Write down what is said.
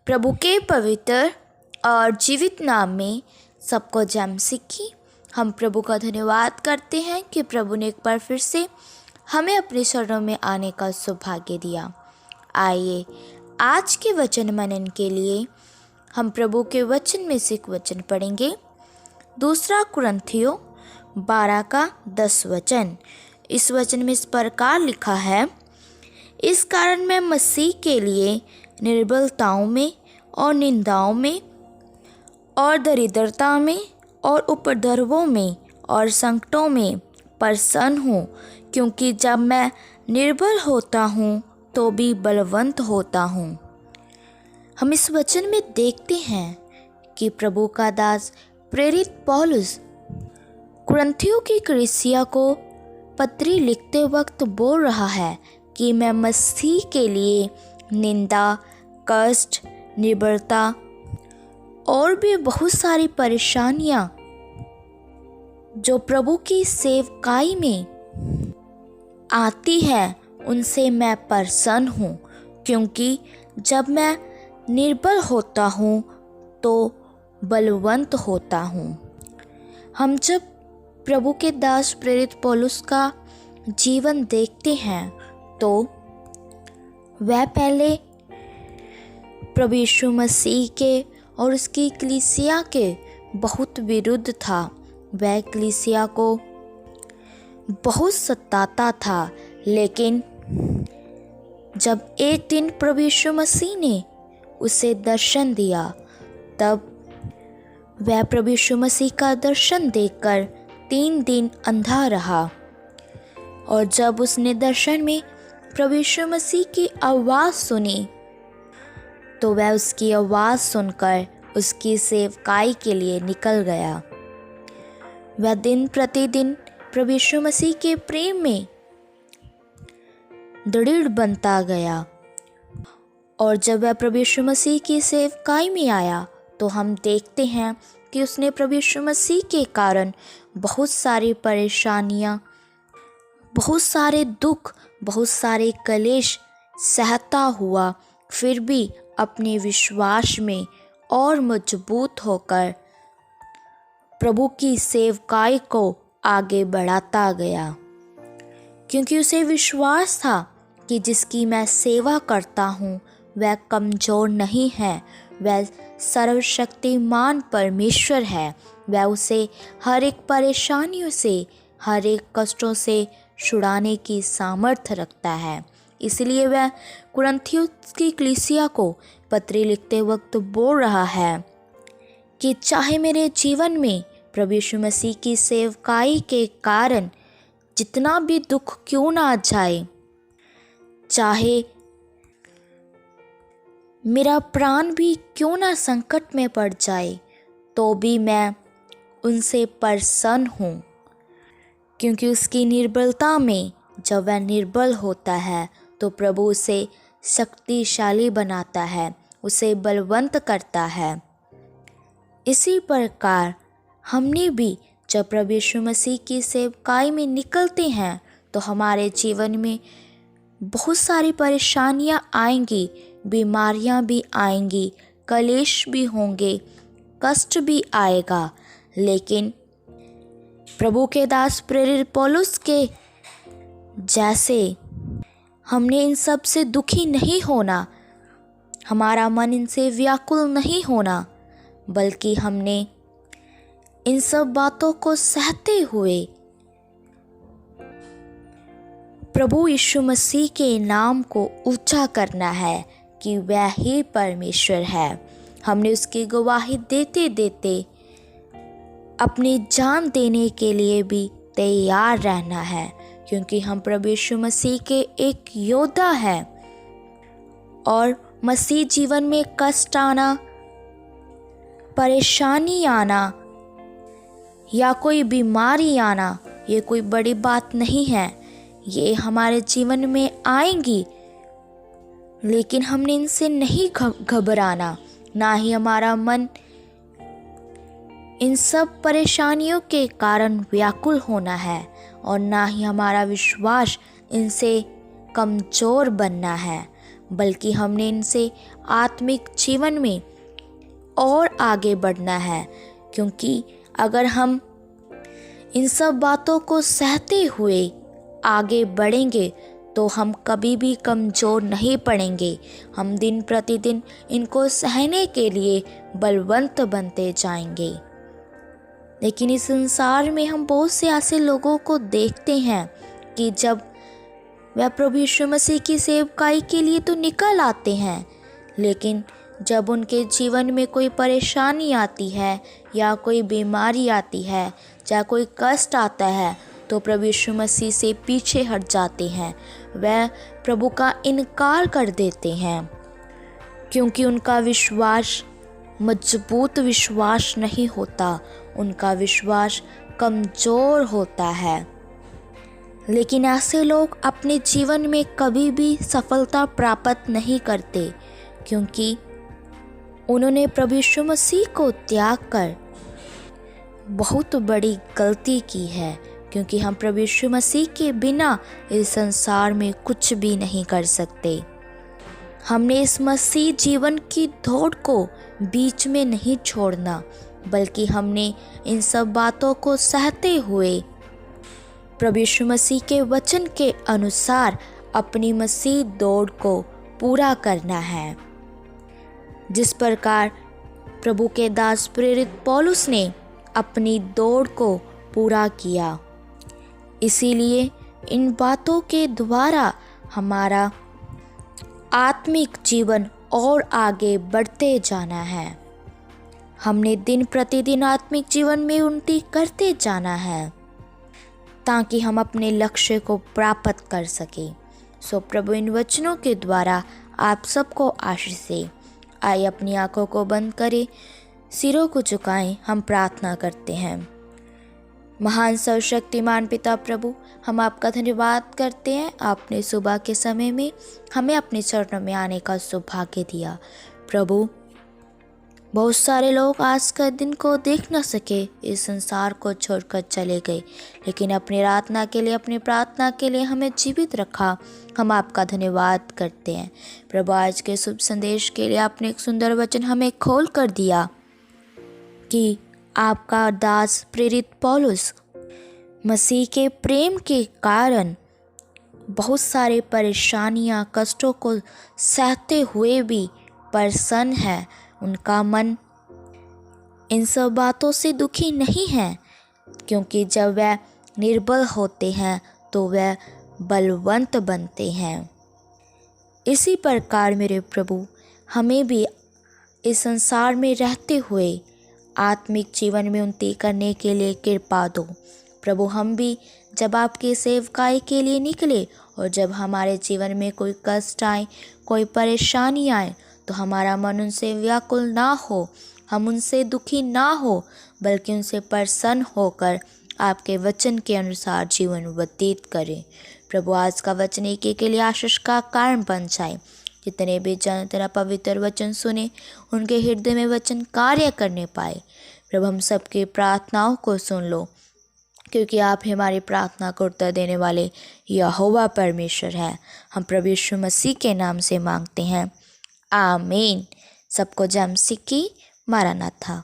प्रभु के पवित्र और जीवित नाम में सबको जय मसीह की। हम प्रभु का धन्यवाद करते हैं कि प्रभु ने एक बार फिर से हमें अपने शरणों में आने का सौभाग्य दिया। आइए आज के वचन मनन के लिए हम प्रभु के वचन में से एक वचन पढ़ेंगे। 2 कुरिन्थियों 12 का 10 वचन। इस वचन में इस प्रकार लिखा है, इस कारण मैं मसीह के लिए निर्बलताओं में और निंदाओं में और दरिद्रता में और उपद्रवों में और संकटों में प्रसन्न हूँ, क्योंकि जब मैं निर्बल होता हूँ तो भी बलवंत होता हूँ। हम इस वचन में देखते हैं कि प्रभु का दास प्रेरित पौलुस कुरिन्थियों की कलीसिया को पत्री लिखते वक्त बोल रहा है कि मैं मसीह के लिए निंदा, कष्ट, निर्बलता और भी बहुत सारी परेशानियां जो प्रभु की सेवकाई में आती है उनसे मैं प्रसन्न हूँ, क्योंकि जब मैं निर्बल होता हूँ तो बलवंत होता हूँ। हम जब प्रभु के दास प्रेरित पौलुस का जीवन देखते हैं तो वह पहले प्रभु यीशु मसीह के और उसकी कलीसिया के बहुत विरुद्ध था। वह कलीसिया को बहुत सताता था, लेकिन जब एक दिन प्रभु यीशु मसीह ने उसे दर्शन दिया, तब वह प्रभु यीशु मसीह का दर्शन देखकर 3 दिन अंधा रहा। और जब उसने दर्शन में प्रभु यीशु मसीह की आवाज़ सुनी तो वह उसकी आवाज़ सुनकर उसकी सेवकाई के लिए निकल गया। वह दिन प्रतिदिन प्रभु यीशु मसीह के प्रेम में दृढ़ बनता गया। और जब वह प्रभु यीशु मसीह की सेवकाई में आया तो हम देखते हैं कि उसने प्रभु यीशु मसीह के कारण बहुत सारी परेशानियां, बहुत सारे दुख, बहुत सारे कलेश सहता हुआ, फिर भी अपने विश्वास में और मजबूत होकर प्रभु की सेवकाई को आगे बढ़ाता गया, क्योंकि उसे विश्वास था कि जिसकी मैं सेवा करता हूँ वह कमज़ोर नहीं है, वह सर्वशक्तिमान परमेश्वर है। वह उसे हर एक परेशानियों से, हर एक कष्टों से छुड़ाने की सामर्थ्य रखता है। इसलिए वह कुरिन्थियों की कलीसिया को पत्री लिखते वक्त बोल रहा है कि चाहे मेरे जीवन में प्रभु यीशु मसीह की सेवकाई के कारण जितना भी दुख क्यों ना आ जाए, चाहे मेरा प्राण भी क्यों ना संकट में पड़ जाए, तो भी मैं उनसे प्रसन्न हूँ, क्योंकि उसकी निर्बलता में जब वह निर्बल होता है तो प्रभु उसे शक्तिशाली बनाता है, उसे बलवंत करता है। इसी प्रकार हमने भी जब प्रभु यीशु मसीह की सेवकाई में निकलते हैं तो हमारे जीवन में बहुत सारी परेशानियां आएंगी, बीमारियां भी आएंगी, कलेश भी होंगे, कष्ट भी आएगा, लेकिन प्रभु के दास प्रेरित पौलुस के जैसे हमने इन सब से दुखी नहीं होना, हमारा मन इनसे व्याकुल नहीं होना, बल्कि हमने इन सब बातों को सहते हुए प्रभु यीशु मसीह के नाम को ऊंचा करना है कि वह ही परमेश्वर है। हमने उसकी गवाही देते देते अपनी जान देने के लिए भी तैयार रहना है, क्योंकि हम प्रभु यीशु मसीह के एक योद्धा हैं। और मसीह जीवन में कष्ट आना, परेशानी आना या कोई बीमारी आना, ये कोई बड़ी बात नहीं है। ये हमारे जीवन में आएंगी, लेकिन हमने इनसे नहीं घबराना, ना ही हमारा मन इन सब परेशानियों के कारण व्याकुल होना है, और ना ही हमारा विश्वास इनसे कमज़ोर बनना है, बल्कि हमने इनसे आत्मिक जीवन में और आगे बढ़ना है। क्योंकि अगर हम इन सब बातों को सहते हुए आगे बढ़ेंगे तो हम कभी भी कमज़ोर नहीं पड़ेंगे। हम दिन प्रतिदिन इनको सहने के लिए बलवंत बनते जाएंगे। लेकिन इस संसार में हम बहुत से ऐसे लोगों को देखते हैं कि जब वह प्रभु यीशु मसीह की सेवकाई के लिए तो निकल आते हैं, लेकिन जब उनके जीवन में कोई परेशानी आती है या कोई बीमारी आती है या कोई कष्ट आता है तो प्रभु यीशु मसीह से पीछे हट जाते हैं। वह प्रभु का इनकार कर देते हैं क्योंकि उनका विश्वास मजबूत विश्वास नहीं होता, उनका विश्वास कमज़ोर होता है। लेकिन ऐसे लोग अपने जीवन में कभी भी सफलता प्राप्त नहीं करते क्योंकि उन्होंने प्रभु यीशु मसीह को त्याग कर बहुत बड़ी गलती की है। क्योंकि हम प्रभु यीशु मसीह के बिना इस संसार में कुछ भी नहीं कर सकते। हमने इस मसीह जीवन की दौड़ को बीच में नहीं छोड़ना, बल्कि हमने इन सब बातों को सहते हुए प्रभु यीशु मसीह के वचन के अनुसार अपनी मसीह दौड़ को पूरा करना है। जिस प्रकार प्रभु के दास प्रेरित पौलुस ने अपनी दौड़ को पूरा किया, इसीलिए इन बातों के द्वारा हमारा आत्मिक जीवन और आगे बढ़ते जाना है। हमने दिन प्रतिदिन आत्मिक जीवन में उन्नति करते जाना है ताकि हम अपने लक्ष्य को प्राप्त कर सकें। सो प्रभु इन वचनों के द्वारा आप सबको आशीष दे। आइए अपनी आंखों को बंद करें, सिरों को झुकाएं, हम प्रार्थना करते हैं। महान सर्वशक्तिमान पिता प्रभु, हम आपका धन्यवाद करते हैं। आपने सुबह के समय में हमें अपने चरणों में आने का सौभाग्य दिया। प्रभु, बहुत सारे लोग आज का दिन को देख न सके, इस संसार को छोड़कर चले गए, लेकिन अपनी अपनी प्रार्थना के लिए हमें जीवित रखा। हम आपका धन्यवाद करते हैं। प्रभु, आज के शुभ संदेश के लिए आपने एक सुंदर वचन हमें खोल कर दिया कि आपका दास प्रेरित पौलुस मसीह के प्रेम के कारण बहुत सारे परेशानियां, कष्टों को सहते हुए भी प्रसन्न है। उनका मन इन सब बातों से दुखी नहीं है, क्योंकि जब वह निर्बल होते हैं तो वह बलवंत बनते हैं। इसी प्रकार मेरे प्रभु, हमें भी इस संसार में रहते हुए आत्मिक जीवन में उन्नति करने के लिए कृपा दो। प्रभु, हम भी जब आपके सेवकाई के लिए निकले और जब हमारे जीवन में कोई कष्ट आए, कोई परेशानी आए, तो हमारा मन उनसे व्याकुल ना हो, हम उनसे दुखी ना हो, बल्कि उनसे प्रसन्न होकर आपके वचन के अनुसार जीवन व्यतीत करें। प्रभु, आज का वचन एक के लिए आशीष का कारण बन जाए। जितने भी जन तेरा पवित्र वचन सुने, उनके हृदय में वचन कार्य करने पाए। प्रभु, हम सबकी प्रार्थनाओं को सुन लो, क्योंकि आप हमारी प्रार्थना को उत्तर देने वाले यहोवा परमेश्वर है। हम प्रभु यीशु मसीह के नाम से मांगते हैं, आमीन। सबको जय मसीह की। मारानाथा।